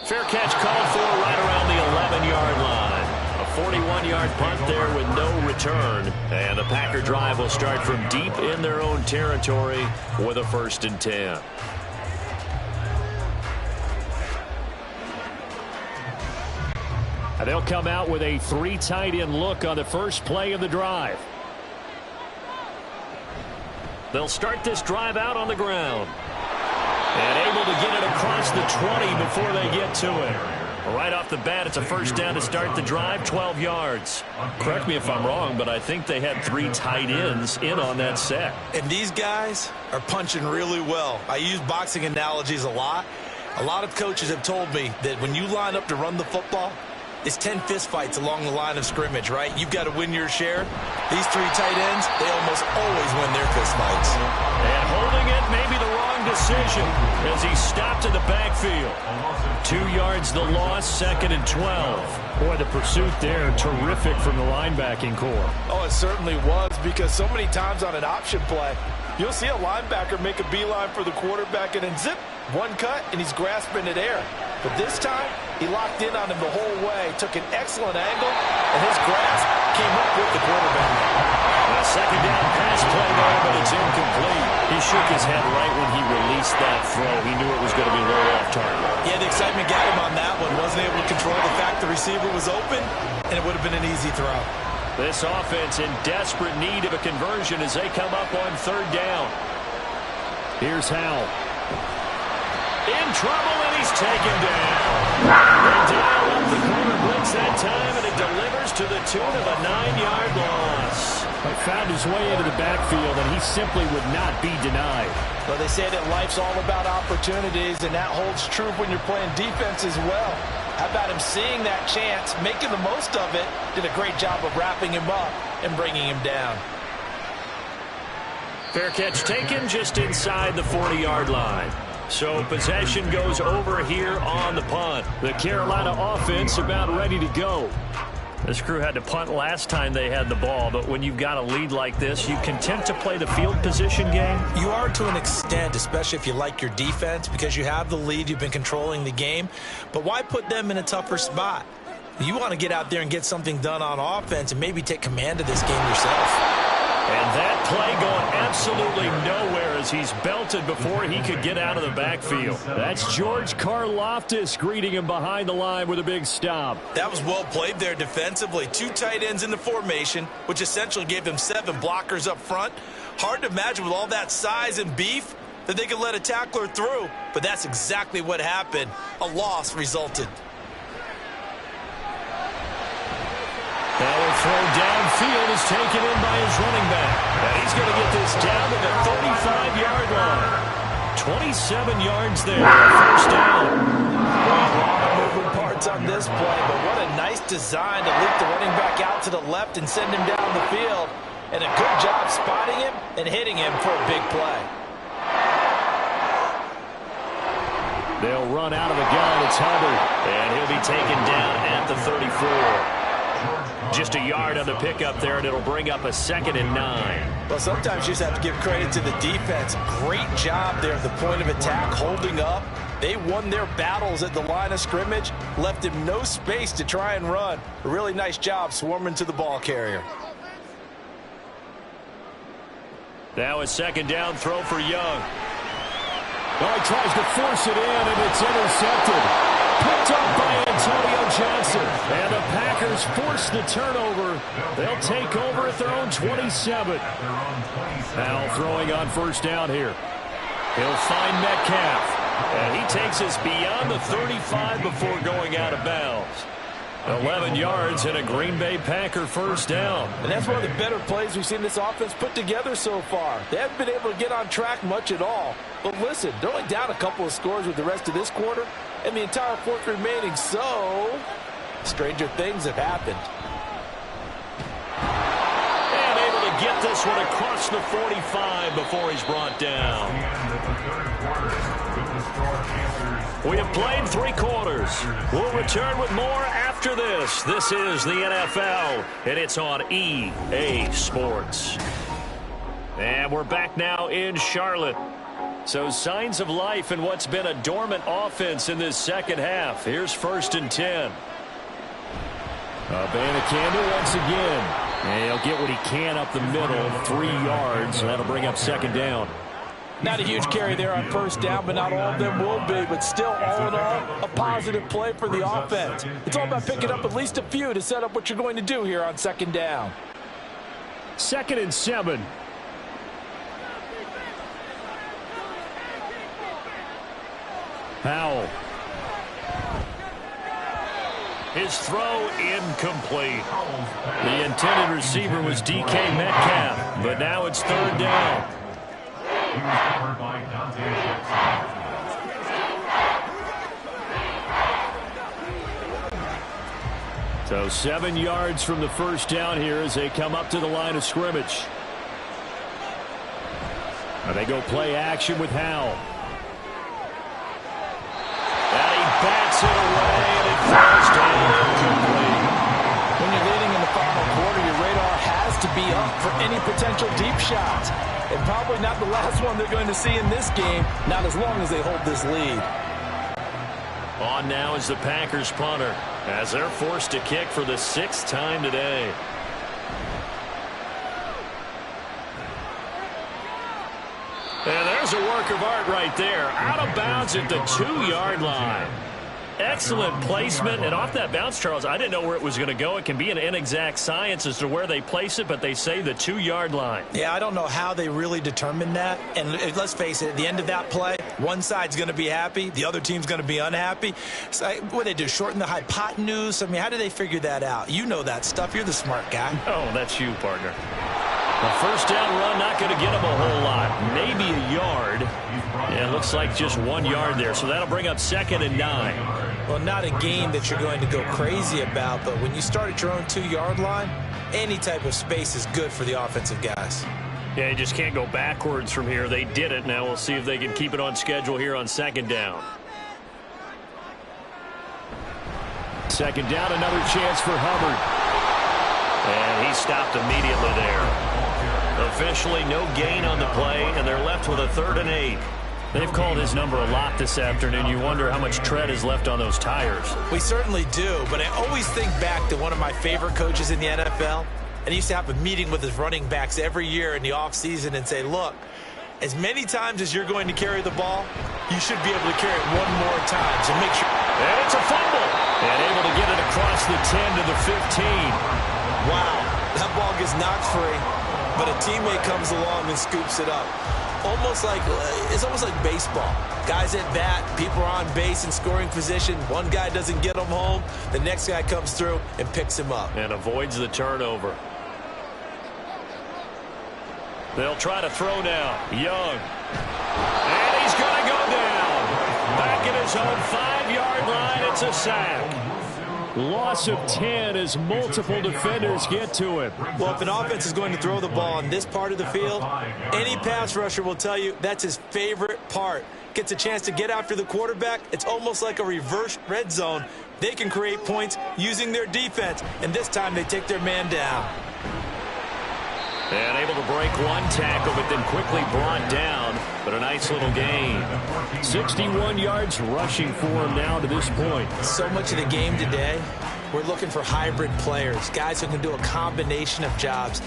Fair catch called for right around the 11-yard line. A 41-yard punt there with no return. And the Packer drive will start from deep in their own territory with a 1st and 10. And they'll come out with a 3 tight end look on the first play of the drive. They'll start this drive out on the ground. And able to get it across the 20 before they get to it. Right off the bat, it's a 1st down to start the drive, 12 yards. Correct me if I'm wrong, but I think they had 3 tight ends in on that set. And these guys are punching really well. I use boxing analogies a lot. A lot of coaches have told me that when you line up to run the football, it's 10 fistfights along the line of scrimmage, right? You've got to win your share. These 3 tight ends, they almost always win their fistfights. And holding it may be the wrong decision as he stopped in the backfield. 2 yards the loss, 2nd and 12. Boy, the pursuit there, terrific from the linebacking core. Oh, it certainly was, because so many times on an option play, you'll see a linebacker make a beeline for the quarterback and then zip, one cut, and he's grasping at air. But this time, he locked in on him the whole way, took an excellent angle, and his grasp came up with the quarterback. A 2nd down pass play there, but it's incomplete. He shook his head right when he released that throw. He knew it was going to be low off target. Yeah, the excitement got him on that one. Wasn't able to control the fact the receiver was open, and it would have been an easy throw. This offense in desperate need of a conversion as they come up on 3rd down. Here's Howell. In trouble, and he's taken down. They dial up the corner blitz that time, and it delivers to the tune of a 9-yard loss. He found his way into the backfield, and he simply would not be denied. Well, they say that life's all about opportunities, and that holds true when you're playing defense as well. How about him seeing that chance, making the most of it, did a great job of wrapping him up and bringing him down. Fair catch taken just inside the 40-yard line. So possession goes over here on the punt. The Carolina offense about ready to go. This crew had to punt last time they had the ball, but when you've got a lead like this, you content to play the field position game? You are to an extent, especially if you like your defense, because you have the lead, you've been controlling the game. But why put them in a tougher spot? You want to get out there and get something done on offense and maybe take command of this game yourself. And that play going absolutely nowhere as he's belted before he could get out of the backfield. That's George Karlaftis greeting him behind the line with a big stop. That was well played there defensively. 2 tight ends in the formation, which essentially gave them 7 blockers up front. Hard to imagine with all that size and beef that they could let a tackler through, but that's exactly what happened. A loss resulted. Now a throw downfield is taken in by his running back. And he's going to get this down to the 35-yard line. 27 yards there. 1st down. A lot of moving parts on this play, but what a nice design to leak the running back out to the left and send him down the field. And a good job spotting him and hitting him for a big play. They'll run out of the gun. It's Hubbard. And he'll be taken down at the 34. Just a yard on the pickup there, and it'll bring up a 2nd and 9. Well, sometimes you just have to give credit to the defense. Great job there at the point of attack, holding up. They won their battles at the line of scrimmage, left him no space to try and run. A really nice job swarming to the ball carrier. Now a 2nd down throw for Young. Well, he tries to force it in, and it's intercepted. Picked up by Antonio Johnson. And the Packers force the turnover. They'll take over at their own 27. Now throwing on 1st down here. He'll find Metcalf. And he takes us beyond the 35 before going out of bounds. 11 yards and a Green Bay Packer 1st down. And that's one of the better plays we've seen this offense put together so far. They haven't been able to get on track much at all. But listen, they're only down a couple of scores with the rest of this quarter and the entire 4th remaining. So, stranger things have happened. get this one across the 45 before he's brought down. We have played 3 quarters. We'll return with more after this. This is the NFL, and it's on EA Sports. And we're back now in Charlotte. So signs of life in what's been a dormant offense in this second half. Here's 1st and 10. Abanikanda once again. And he'll get what he can up the middle, 3 yards. And that'll bring up 2nd down. Not a huge carry there on 1st down, but not all of them will be. But still, all in all, a positive play for the offense. It's all about picking up at least a few to set up what you're going to do here on 2nd down. 2nd and 7. Howell. His throw incomplete. The intended receiver was DK Metcalf, but now it's 3rd down. So 7 yards from the 1st down here as they come up to the line of scrimmage. Now they go play action with Howell. And he bats it away, and it falls down incomplete. When you're leading in the final quarter, your radar has to be up for any potential deep shots. And probably not the last one they're going to see in this game, not as long as they hold this lead. On now is the Packers punter, as they're forced to kick for the 6th time today. And there's a work of art right there. Out of bounds at the 2-yard line. Excellent placement. And off that bounce, Charles, I didn't know where it was going to go. It can be an inexact science as to where they place it, but they say the 2-yard line. Yeah, I don't know how they really determined that. And let's face it, at the end of that play, one side's going to be happy, the other team's going to be unhappy. So what they do, shorten the hypotenuse? I mean, how do they figure that out? You know that stuff. You're the smart guy. Oh, that's you, partner. The 1st down run not going to get him a whole lot. Maybe a yard. Yeah, it looks like just 1 yard there. So that'll bring up 2nd and 9. Well, not a game that you're going to go crazy about, but when you start at your own 2-yard line, any type of space is good for the offensive guys. Yeah, you just can't go backwards from here. They did it. Now we'll see if they can keep it on schedule here on 2nd down. 2nd down, another chance for Hubbard. And he stopped immediately there. Officially no gain on the play, and they're left with a 3rd and 8. They've called his number a lot this afternoon. You wonder how much tread is left on those tires. We certainly do, but I always think back to one of my favorite coaches in the NFL. And he used to have a meeting with his running backs every year in the offseason and say, look, as many times as you're going to carry the ball, you should be able to carry it one more time. So make sure. And it's a fumble. And able to get it across the 10 to the 15. Wow, that ball gets knocked free, but a teammate comes along and scoops it up. It's almost like baseball. Guys at bat, people are on base in scoring position. One guy doesn't get them home. The next guy comes through and picks him up. And avoids the turnover. They'll try to throw now. Young. And he's going to go down. Back at his own 5-yard line. It's a sack. Loss of 10 as multiple defenders get to him. Well, if an offense is going to throw the ball on this part of the field, any pass rusher will tell you that's his favorite part. Gets a chance to get after the quarterback. It's almost like a reverse red zone. They can create points using their defense, and this time they take their man down. And able to break one tackle, but then quickly brought down. But a nice little gain. 61 yards rushing for him now to this point. So much of the game today, we're looking for hybrid players, guys who can do a combination of jobs.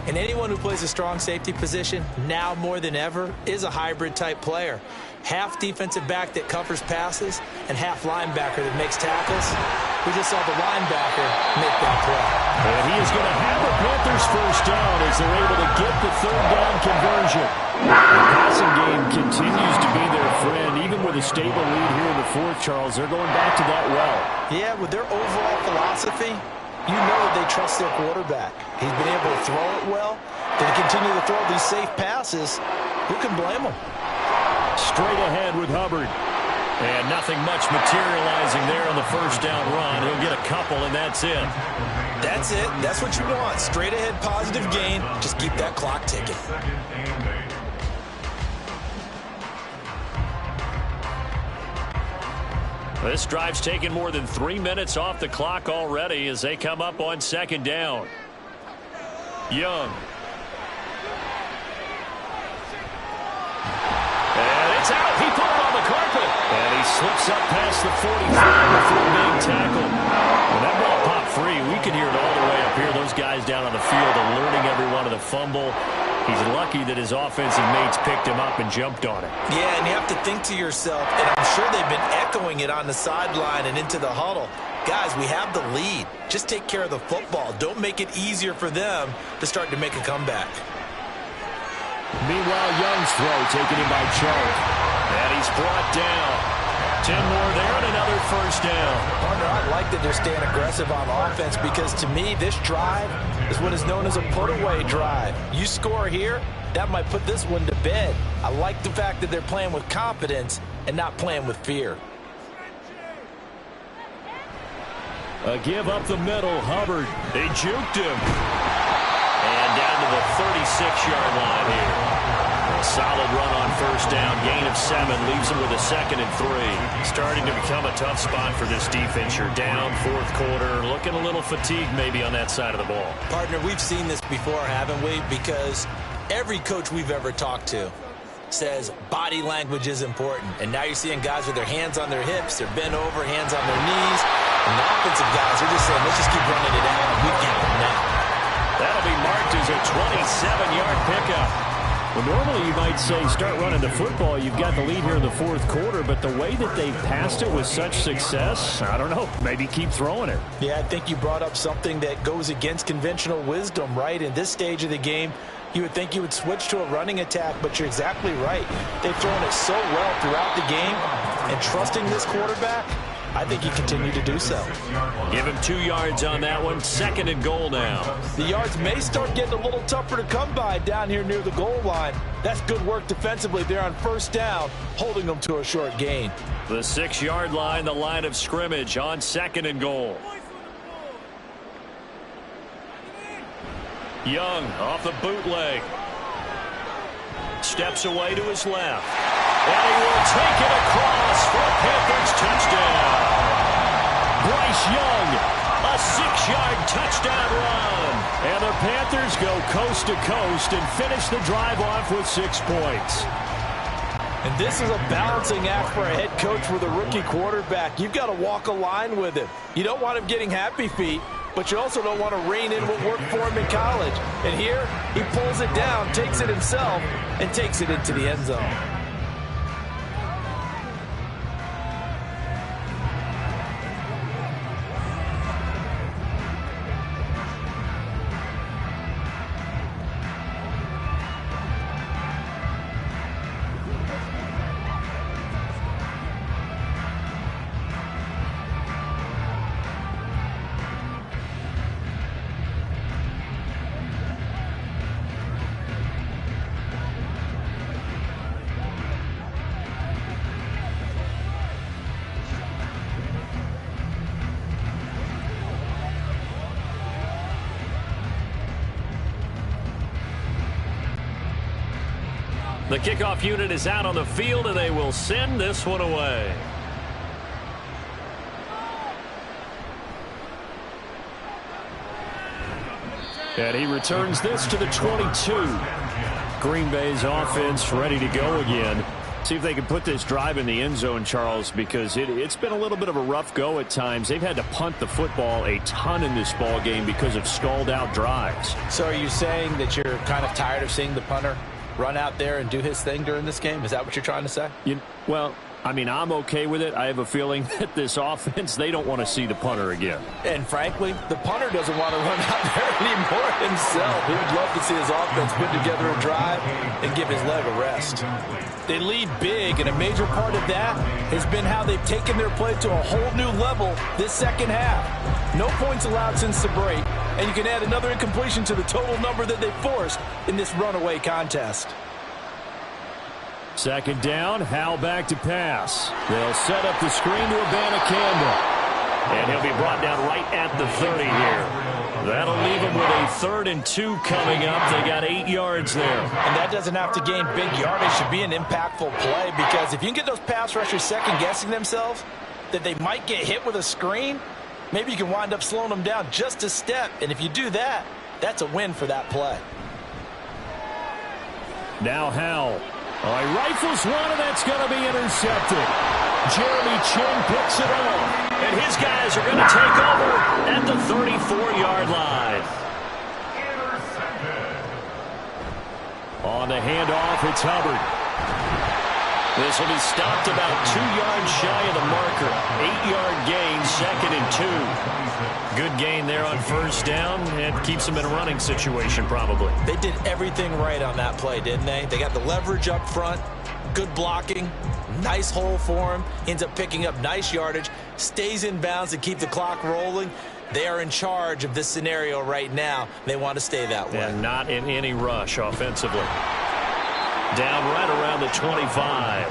And anyone who plays a strong safety position, now more than ever, is a hybrid type player. Half defensive back that covers passes and half linebacker that makes tackles. We just saw the linebacker make that play. And he is going to have the Panthers 1st down as they're able to get the 3rd down conversion. The passing game continues to be their friend. Even with a stable lead here in the 4th, Charles, they're going back to that well. Yeah, with their overall philosophy, you know that they trust their quarterback. He's been able to throw it well. They continue to throw these safe passes. Who can blame them? Straight ahead with Hubbard. And nothing much materializing there on the first down run. He'll get a couple, and that's it. That's it. That's what you want. Straight ahead positive gain. Just keep that clock ticking. This drive's taken more than 3 minutes off the clock already as they come up on second down. Young. And it's out. He put it on the carpet. And he slips up past the 45 before being tackled. When that ball popped free, we could hear it all the way up here. Those guys down on the field alerting everyone of the fumble. He's lucky that his offensive mates picked him up and jumped on it. Yeah, and you have to think to yourself, and I'm sure they've been echoing it on the sideline and into the huddle. Guys, we have the lead. Just take care of the football. Don't make it easier for them to start to make a comeback. Meanwhile, Young's throw taken in by Charles. And he's brought down. 10 more there and another first down. Partner, I like that they're staying aggressive on offense because to me, this drive is what is known as a put-away drive. You score here, that might put this one to bed. I like the fact that they're playing with confidence and not playing with fear. A give up the middle, Hubbard. They juked him. And down to the 36-yard line here. A solid run on first down. Gain of 7 leaves them with a 2nd and 3. Starting to become a tough spot for this defense. You're down fourth quarter. Looking a little fatigued maybe on that side of the ball. Partner, we've seen this before, haven't we? Because every coach we've ever talked to says body language is important. And now you're seeing guys with their hands on their hips, they're bent over, hands on their knees. And the offensive guys are just saying, let's just keep running it out, and we've got them now. That'll be marked as a 27-yard pickup. Well, normally you might say start running the football. You've got the lead here in the fourth quarter, but the way that they passed it with such success, I don't know, maybe keep throwing it. Yeah, I think you brought up something that goes against conventional wisdom, right? In this stage of the game, you would think you would switch to a running attack, but you're exactly right. They've thrown it so well throughout the game, and trusting this quarterback, I think you continue to do so. Give him 2 yards on that one. 2nd and goal now. The yards may start getting a little tougher to come by down here near the goal line. That's good work defensively there on first down, holding them to a short gain. The 6-yard line, the line of scrimmage on 2nd and goal. Young off the bootleg. Steps away to his left. And he will take it across for a Panthers touchdown. Bryce Young, a 6-yard touchdown run. And the Panthers go coast to coast and finish the drive off with 6 points. And this is a balancing act for a head coach with a rookie quarterback. You've got to walk a line with him. You don't want him getting happy feet, but you also don't want to rein in what worked for him in college. And here, he pulls it down, takes it himself, and takes it into the end zone. The kickoff unit is out on the field, and they will send this one away. And he returns this to the 22. Green Bay's offense ready to go again. See if they can put this drive in the end zone, Charles, because it's been a little bit of a rough go at times. They've had to punt the football a ton in this ball game because of stalled out drives. So are you saying that you're kind of tired of seeing the punter run out there and do his thing during this game? Is that what you're trying to say? Well, I mean, I'm okay with it. I have a feeling that this offense, they don't want to see the punter again. And frankly, the punter doesn't want to run out there anymore himself. He would love to see his offense put together a drive and give his leg a rest. They lead big, and a major part of that has been how they've taken their play to a whole new level this second half. No points allowed since the break, and you can add another incompletion to the total number that they forced in this runaway contest. Second down, Howell back to pass. They'll set up the screen to Abanikanda. And he'll be brought down right at the 30 here. That'll leave him with a 3rd and 2 coming up. They got 8 yards there. And that doesn't have to gain big yardage to be an impactful play, because if you can get those pass rushers second-guessing themselves that they might get hit with a screen, maybe you can wind up slowing them down just a step. And if you do that, that's a win for that play. Now Howell. Oh, he rifles one, and that's going to be intercepted. Jeremy Chin picks it up. And his guys are going to take over at the 34-yard line. On the handoff, it's Hubbard. This will be stopped about 2 yards shy of the marker. 8-yard gain, 2nd and 2. Good gain there on 1st down, and keeps them in a running situation probably. They did everything right on that play, didn't they? They got the leverage up front, good blocking, nice hole for him, ends up picking up nice yardage, stays in bounds to keep the clock rolling. They are in charge of this scenario right now. They want to stay that way. And not in any rush offensively. Down right around the 25.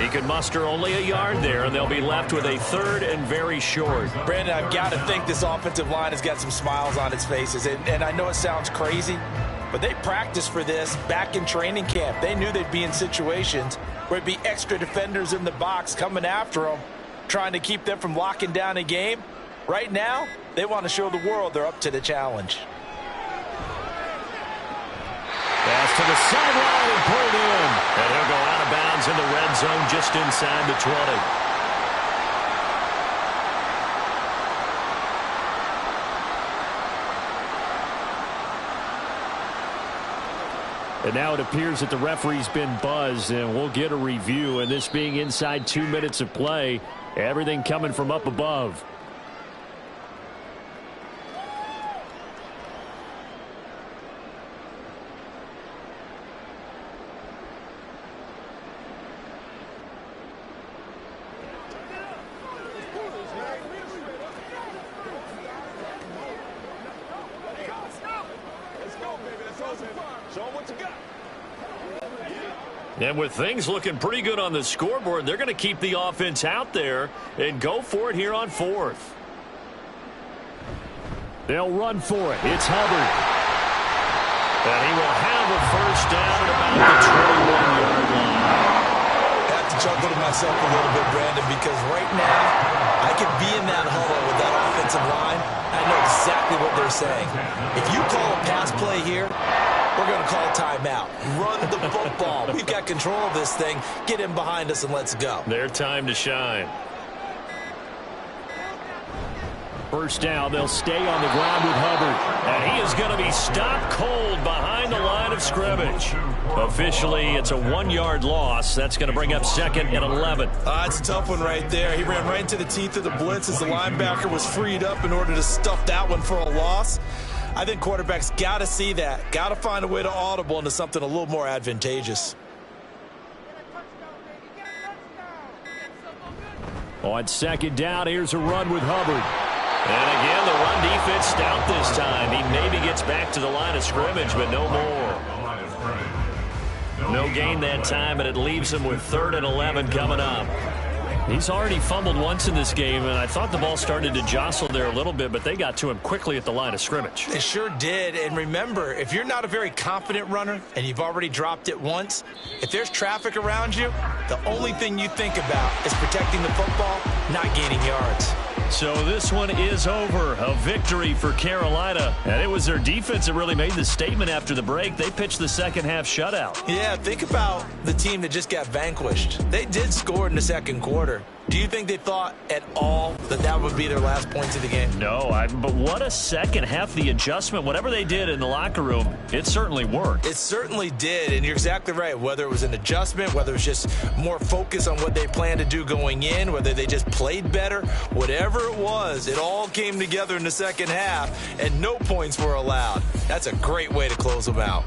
He can muster only a yard there, and they'll be left with a 3rd and very short. Brandon, I've got to think this offensive line has got some smiles on its faces. And I know it sounds crazy, but they practiced for this back in training camp. They knew they'd be in situations where it'd be extra defenders in the box coming after them, trying to keep them from locking down a game. Right now, they want to show the world they're up to the challenge. Pass to the sideline and pulled in. And he'll go out of bounds in the red zone just inside the 20. And now it appears that the referee's been buzzed, and we'll get a review. And this being inside 2 minutes of play, everything coming from up above. And with things looking pretty good on the scoreboard, they're going to keep the offense out there and go for it here on 4th. They'll run for it. It's Hubbard. And he will have a 1st down at about the 21-yard line. I have to chuckle to myself a little bit, Brandon, because right now I could be in that huddle with that offensive line. I know exactly what they're saying. If you call a pass play here, we're going to call timeout. Run the football. We've got control of this thing. Get him behind us and let's go. Their time to shine. 1st down, they'll stay on the ground with Hubbard. And he is going to be stopped cold behind the line of scrimmage. Officially, it's a 1-yard loss. That's going to bring up 2nd and 11. It's a tough one right there. He ran right into the teeth of the blitz as the linebacker was freed up in order to stuff that one for a loss. I think quarterbacks got to see that. Got to find a way to audible into something a little more advantageous. On 2nd down, here's a run with Hubbard. And again, the run defense stout this time. He maybe gets back to the line of scrimmage, but no more. No gain that time, and it leaves him with 3rd and 11 coming up. He's already fumbled once in this game, and I thought the ball started to jostle there a little bit, but they got to him quickly at the line of scrimmage. They sure did. And remember, if you're not a very confident runner and you've already dropped it once, if there's traffic around you, the only thing you think about is protecting the football, not gaining yards. So this one is over. A victory for Carolina. And it was their defense that really made the statement after the break. They pitched the second half shutout. Yeah, think about the team that just got vanquished. They did score in the 2nd quarter. Do you think they thought at all that that would be their last points of the game? No, but what a second half. The adjustment, whatever they did in the locker room, it certainly worked. It certainly did, and you're exactly right. Whether it was an adjustment, whether it was just more focus on what they planned to do going in, whether they just played better, whatever it was, it all came together in the second half, and no points were allowed. That's a great way to close them out.